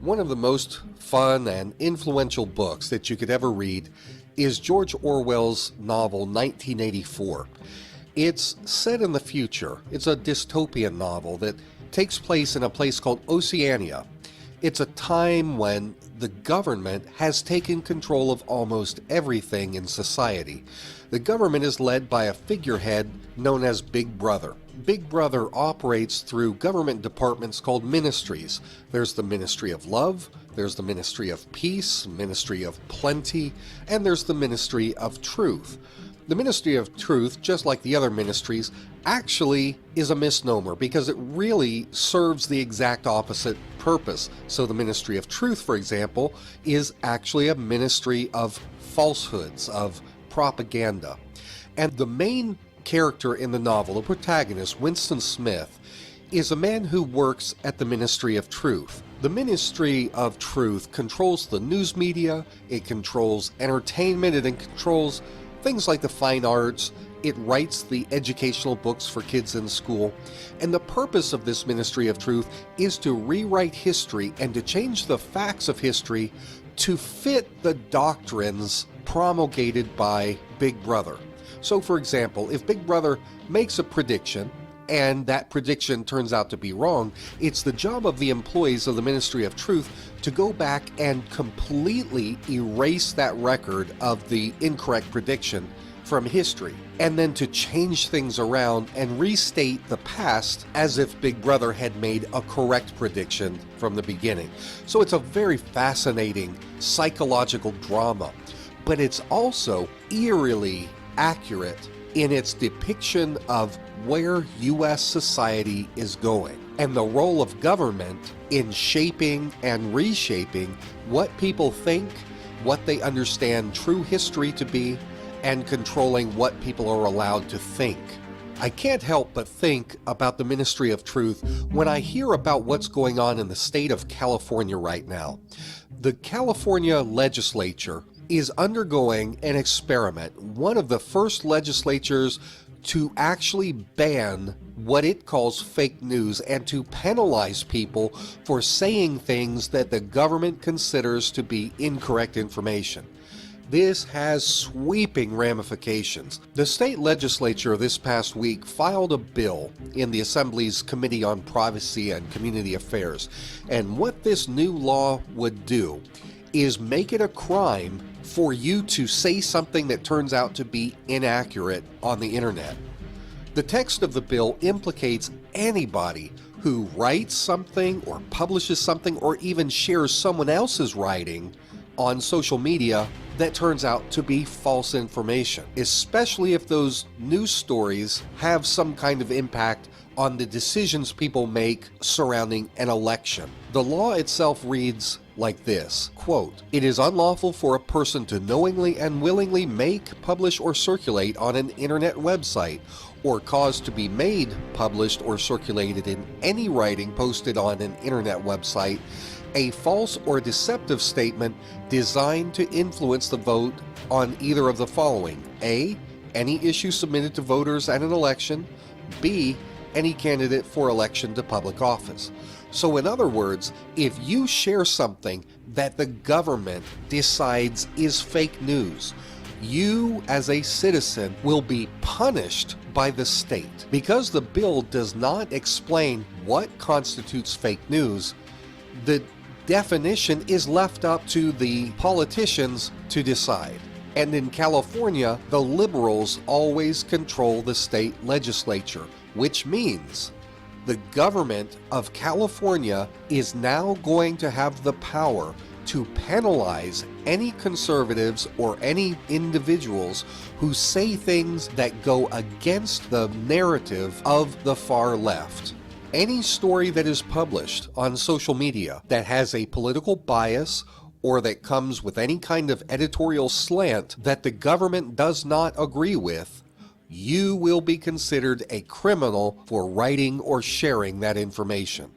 One of the most fun and influential books that you could ever read is George Orwell's novel 1984. It's set in the future. It's a dystopian novel that takes place in a place called Oceania. It's a time when the government has taken control of almost everything in society. The government is led by a figurehead known as Big Brother. Big Brother operates through government departments called ministries. There's the Ministry of Love, there's the Ministry of Peace, Ministry of Plenty, and there's the Ministry of Truth. The Ministry of Truth, just like the other ministries, actually is a misnomer because it really serves the exact opposite purpose. So the Ministry of Truth, for example, is actually a ministry of falsehoods, of propaganda. And the main character in the novel, the protagonist, Winston Smith, is a man who works at the Ministry of Truth. The Ministry of Truth controls the news media, it controls entertainment, it controls things like the fine arts, it writes the educational books for kids in school. And the purpose of this Ministry of Truth is to rewrite history and to change the facts of history to fit the doctrines promulgated by Big Brother. So, for example, if Big Brother makes a prediction and that prediction turns out to be wrong, it's the job of the employees of the Ministry of Truth to go back and completely erase that record of the incorrect prediction from history, and then to change things around and restate the past as if Big Brother had made a correct prediction from the beginning. So it's a very fascinating psychological drama, but it's also eerily accurate in its depiction of where U.S. society is going and the role of government in shaping and reshaping what people think, what they understand true history to be, and controlling what people are allowed to think. I can't help but think about the Ministry of Truth when I hear about what's going on in the state of California right now. The California legislature is undergoing an experiment, one of the first legislatures to actually ban what it calls fake news and to penalize people for saying things that the government considers to be incorrect information. This has sweeping ramifications. The state legislature this past week filed a bill in the Assembly's Committee on Privacy and Community Affairs, and what this new law would do is make it a crime for you to say something that turns out to be inaccurate on the internet. The text of the bill implicates anybody who writes something or publishes something or even shares someone else's writing on social media that turns out to be false information, especially if those news stories have some kind of impact on the decisions people make surrounding an election. The law itself reads like this, quote, "It is unlawful for a person to knowingly and willingly make, publish, or circulate on an internet website or cause to be made, published, or circulated in any writing posted on an internet website a false or deceptive statement designed to influence the vote on either of the following: A, any issue submitted to voters at an election, B, any candidate for election to public office." So in other words, if you share something that the government decides is fake news, you as a citizen will be punished by the state. Because the bill does not explain what constitutes fake news, the definition is left up to the politicians to decide. And in California, the liberals always control the state legislature, which means the government of California is now going to have the power to penalize any conservatives or any individuals who say things that go against the narrative of the far left. Any story that is published on social media that has a political bias or that comes with any kind of editorial slant that the government does not agree with, you will be considered a criminal for writing or sharing that information.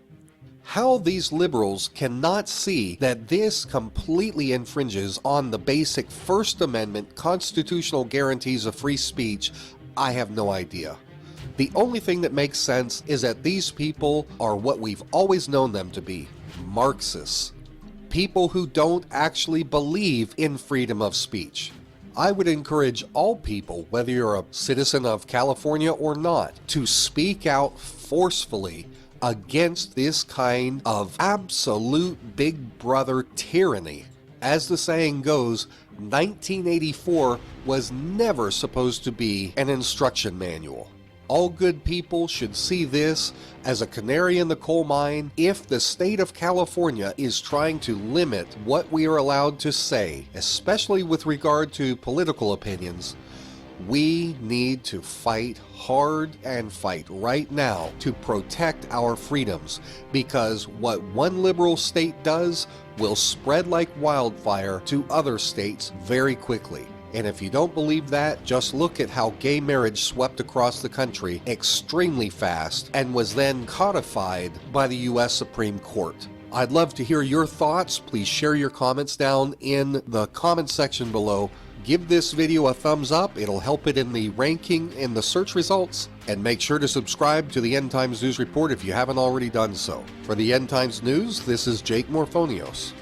How these liberals cannot see that this completely infringes on the basic First Amendment constitutional guarantees of free speech, I have no idea. The only thing that makes sense is that these people are what we've always known them to be, Marxists. People who don't actually believe in freedom of speech. I would encourage all people, whether you're a citizen of California or not, to speak out forcefully against this kind of absolute big brother tyranny. As the saying goes, 1984 was never supposed to be an instruction manual. All good people should see this as a canary in the coal mine if the state of California is trying to limit what we are allowed to say, especially with regard to political opinions. We need to fight hard and fight right now to protect our freedoms, because what one liberal state does will spread like wildfire to other states very quickly. And if you don't believe that, just look at how gay marriage swept across the country extremely fast and was then codified by the U.S. Supreme Court. I'd love to hear your thoughts. Please share your comments down in the comment section below. Give this video a thumbs up. It'll help it in the ranking in the search results. And make sure to subscribe to the End Times News Report if you haven't already done so. For the End Times News, this is Jake Morphonios.